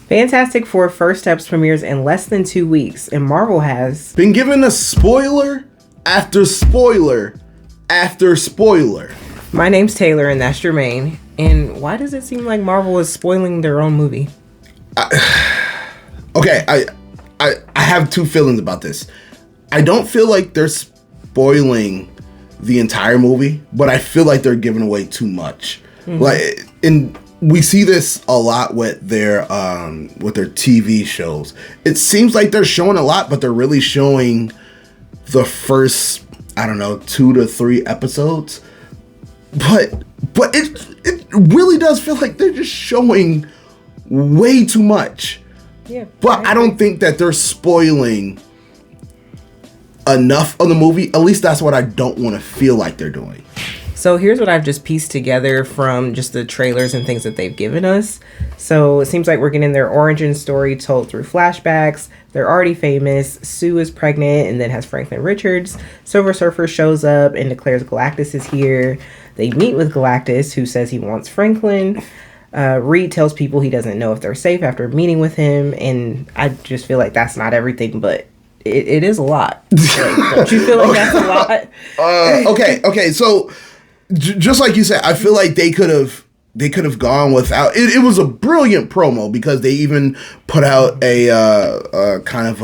Fantastic Four First Steps premieres in less than 2 weeks, and Marvel has been given a spoiler after spoiler after spoiler. My name's Taylor, and that's Jermaine. And why does it seem like Marvel is spoiling their own movie? Okay, I have two feelings about this. I don't feel like they're spoiling the entire movie, but I feel like they're giving away too much. We see this a lot with their TV shows. It seems like they're showing a lot, but they're really showing the first, 2 to 3 episodes. But it really does feel like they're just showing way too much. Yeah. But I don't think that they're spoiling enough of the movie. At least that's what I don't want to feel like they're doing. So here's what I've just pieced together from just the trailers and things that they've given us. So it seems like we're getting their origin story told through flashbacks. They're already famous. Sue is pregnant and then has Franklin Richards. Silver Surfer shows up and declares Galactus is here. They meet with Galactus, who says he wants Franklin. Reed tells people he doesn't know if they're safe after meeting with him. And I just feel like that's not everything, but it is a lot. Like, don't you feel like that's a lot? Okay. So just like you said, I feel like they could have gone without it. It was a brilliant promo because they even put out a kind of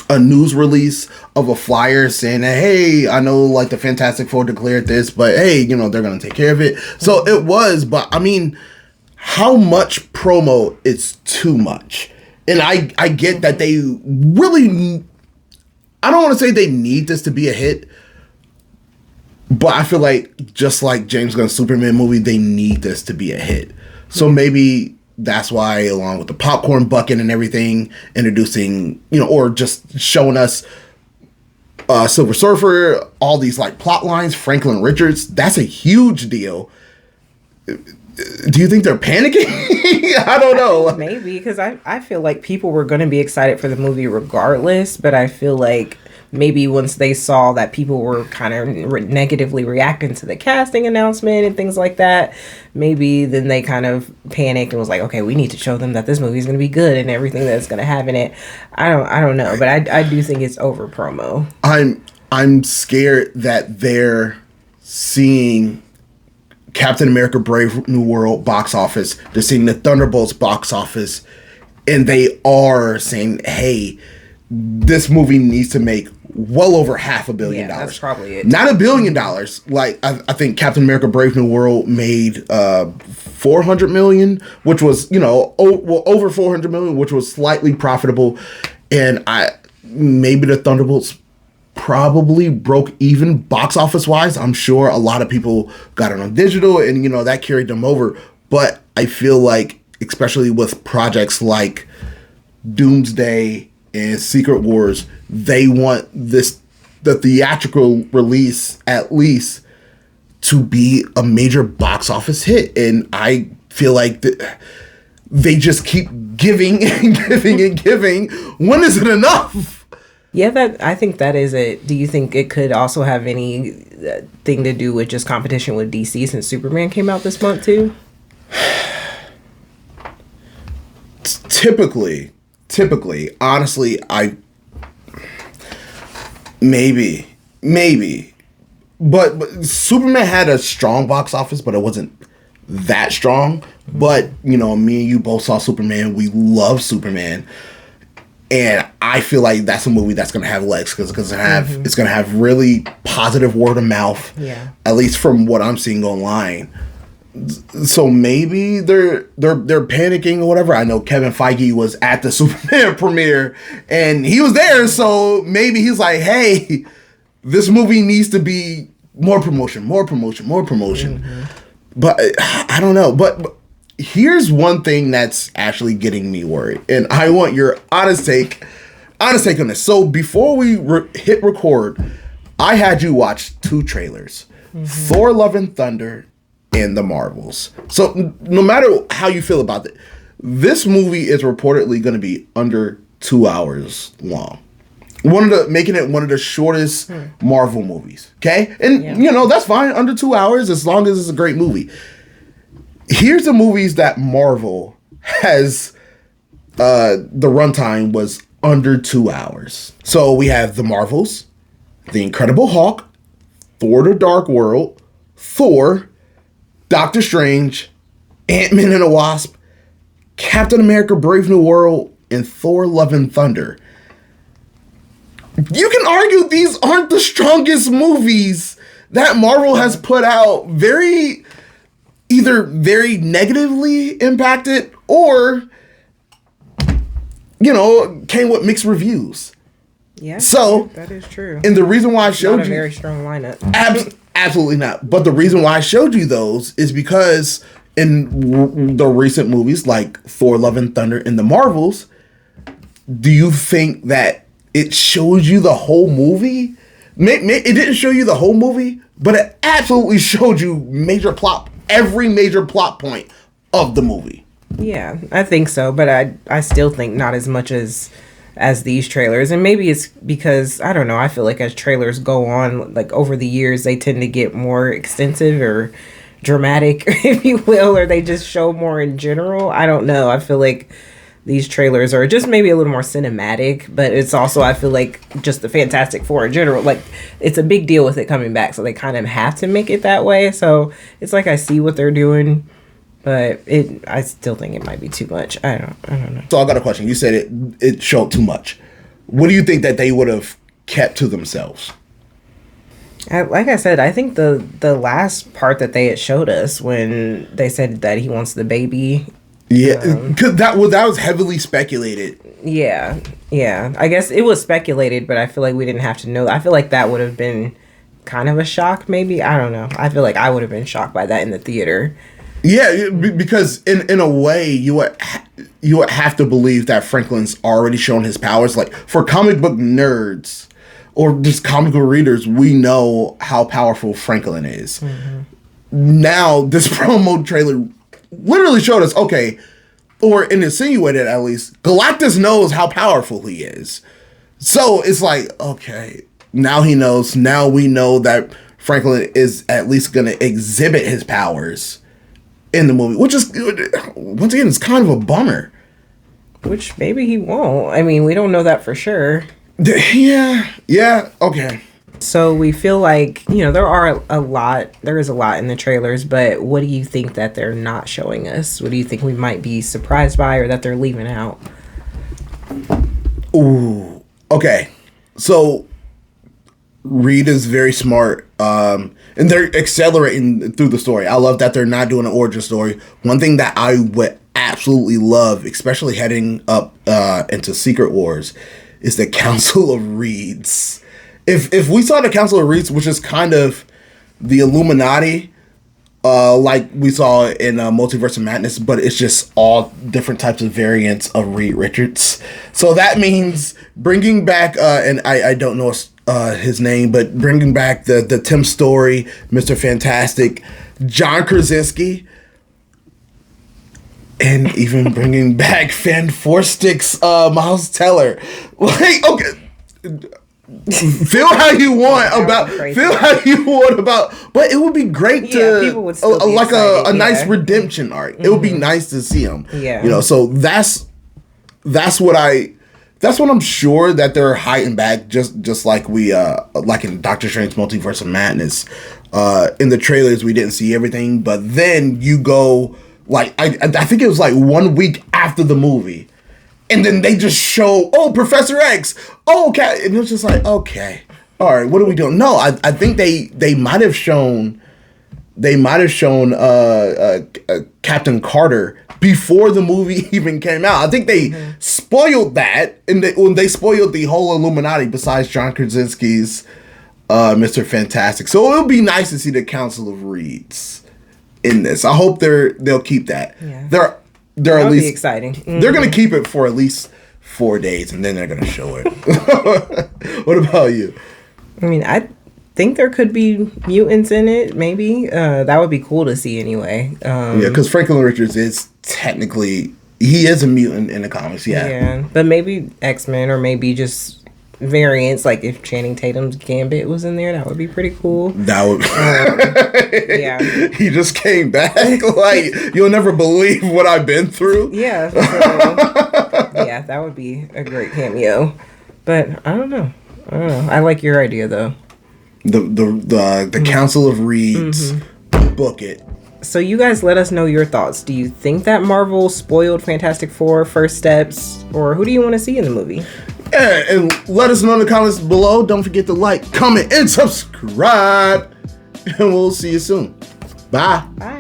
a news release of a flyer saying that, hey, I know like the Fantastic Four declared this, but hey, they're gonna take care of it. So it was, but I mean, how much promo is too much? And I get that they really, I don't want to say they need this to be a hit, but I feel like just like James Gunn's Superman movie, they need this to be a hit. So maybe that's why, along with the popcorn bucket and everything, introducing, or just showing us Silver Surfer, all these like plot lines, Franklin Richards, that's a huge deal. Do you think they're panicking? I don't know. Maybe, because I feel like people were going to be excited for the movie regardless, but I feel like maybe once they saw that people were kind of negatively reacting to the casting announcement and things like that, maybe then they kind of panicked and was like, okay, we need to show them that this movie is going to be good and everything that's going to have in it. I don't know, but I do think it's over promo. I'm scared that they're seeing Captain America Brave New World box office, they're seeing the Thunderbolts box office, and they are saying, hey, this movie needs to make well over $500 million. Yeah, that's probably it. Not $1 billion. Like I think Captain America Brave New World made $400 million, which was, over $400 million, which was slightly profitable. And maybe the Thunderbolts probably broke even box office wise. I'm sure a lot of people got it on digital and that carried them over. But I feel like, especially with projects like Doomsday and Secret Wars, they want the theatrical release at least to be a major box office hit. And I feel like they just keep giving and giving and giving. When is it enough? Yeah, I think that is it. Do you think it could also have anything to do with just competition with DC since Superman came out this month too? Typically, honestly, maybe, but Superman had a strong box office, but it wasn't that strong. But me and you both saw Superman. We love Superman. And I feel like that's a movie that's going to have legs because it's going to have really positive word of mouth. Yeah. At least from what I'm seeing online. So maybe they're panicking or whatever. I know Kevin Feige was at the Superman premiere and he was there. So maybe he's like, hey, this movie needs to be more promotion. Mm-hmm. But I don't know. But here's one thing that's actually getting me worried, and I want your honest take on this. So before we hit record, I had you watch 2 trailers, Thor: Love and Thunder and The Marvels. So no matter how you feel about it, this movie is reportedly going to be under 2 hours long. Making it one of the shortest Marvel movies. Okay? And that's fine, under 2 hours, as long as it's a great movie. Here's the movies that Marvel has the runtime was under 2 hours. So we have the Marvels, The Incredible Hulk, Thor: The Dark World, Thor, Doctor Strange, Ant-Man and the Wasp, Captain America: Brave New World, and Thor: Love and Thunder. You can argue these aren't the strongest movies that Marvel has put out. Either very negatively impacted or, came with mixed reviews. Yeah. So that is true. And the reason why I showed Not a you very strong lineup. Absolutely not. But the reason why I showed you those is because in the recent movies like Thor: Love and Thunder and the Marvels, do you think that it shows you the whole movie? It didn't show you the whole movie, but it absolutely showed you every major plot point of the movie. Yeah, I think so, but I still think not as much as these trailers. And maybe it's because, I don't know, I feel like as trailers go on, like over the years, they tend to get more extensive or dramatic, if you will, or they just show more in general. I don't know. I feel like these trailers are just maybe a little more cinematic, but it's also, I feel like, just the Fantastic Four in general. Like, it's a big deal with it coming back, so they kind of have to make it that way. So it's like I see what they're doing, but I still think it might be too much. I don't know. So I got a question. You said it showed too much. What do you think that they would have kept to themselves? Like I said, I think the last part that they had showed us when they said that he wants the baby. Yeah, because that was heavily speculated. Yeah. I guess it was speculated, but I feel like we didn't have to know. I feel like that would have been kind of a shock, maybe. I don't know. I feel like I would have been shocked by that in the theater. Yeah, because in a way, you would have to believe that Franklin's already shown his powers. Like, for comic book nerds or just comic book readers, we know how powerful Franklin is. Mm-hmm. Now, this promo trailer literally showed us, okay, or insinuated at least, Galactus knows how powerful he is. So it's like, okay, now he knows. Now we know that Franklin is at least going to exhibit his powers in the movie, which is, once again, it's kind of a bummer. Which maybe he won't. I mean, we don't know that for sure. Yeah, okay. So we feel like, there is a lot in the trailers, but what do you think that they're not showing us? What do you think we might be surprised by or that they're leaving out? Ooh, okay. So Reed is very smart, and they're accelerating through the story. I love that they're not doing an origin story. One thing that I would absolutely love, especially heading up into Secret Wars, is the Council of Reeds. If we saw the Council of Reeds, which is kind of the Illuminati, like we saw in Multiverse of Madness, but it's just all different types of variants of Reed Richards. So that means bringing back, and I don't know his name, but bringing back the Tim Story, Mr. Fantastic, John Krasinski, and even bringing back Fan Four Sticks, Miles Teller. Like, okay. Feel how you want about, but it would be great to people would still be like excited, a nice redemption arc. Mm-hmm. It would be nice to see him. Yeah, so that's what I'm sure that they're hiding back, just like we like in Doctor Strange Multiverse of Madness. In the trailers we didn't see everything, but then you go like I think it was like 1 week after the movie. And then they just show, Professor X, okay. And it was just like, okay, all right, what are we doing? No, I think they might have shown Captain Carter before the movie even came out. I think they spoiled that, and when they spoiled the whole Illuminati besides John Krasinski's Mr. Fantastic. So it'll be nice to see the Council of Reeds in this. I hope they'll keep that. Yeah. They're at least exciting. Mm-hmm. They're gonna keep it for at least 4 days, and then they're gonna show it. What about you? I mean, I think there could be mutants in it. Maybe that would be cool to see anyway. Yeah, because Franklin Richards is technically he is a mutant in the comics. Yeah, but maybe X-Men or maybe just variants. Like if Channing Tatum's Gambit was in there, that would be pretty cool. That would. Yeah, he just came back. Like you'll never believe what I've been through. Yeah, so yeah, that would be a great cameo. But I don't know. I like your idea though. The Council of Reeds. Book it. So you guys let us know your thoughts. Do you think that Marvel spoiled Fantastic Four first steps, or who do you want to see in the movie? Yeah, and let us know in the comments below. Don't forget to like, comment, and subscribe. And we'll see you soon. Bye. Bye.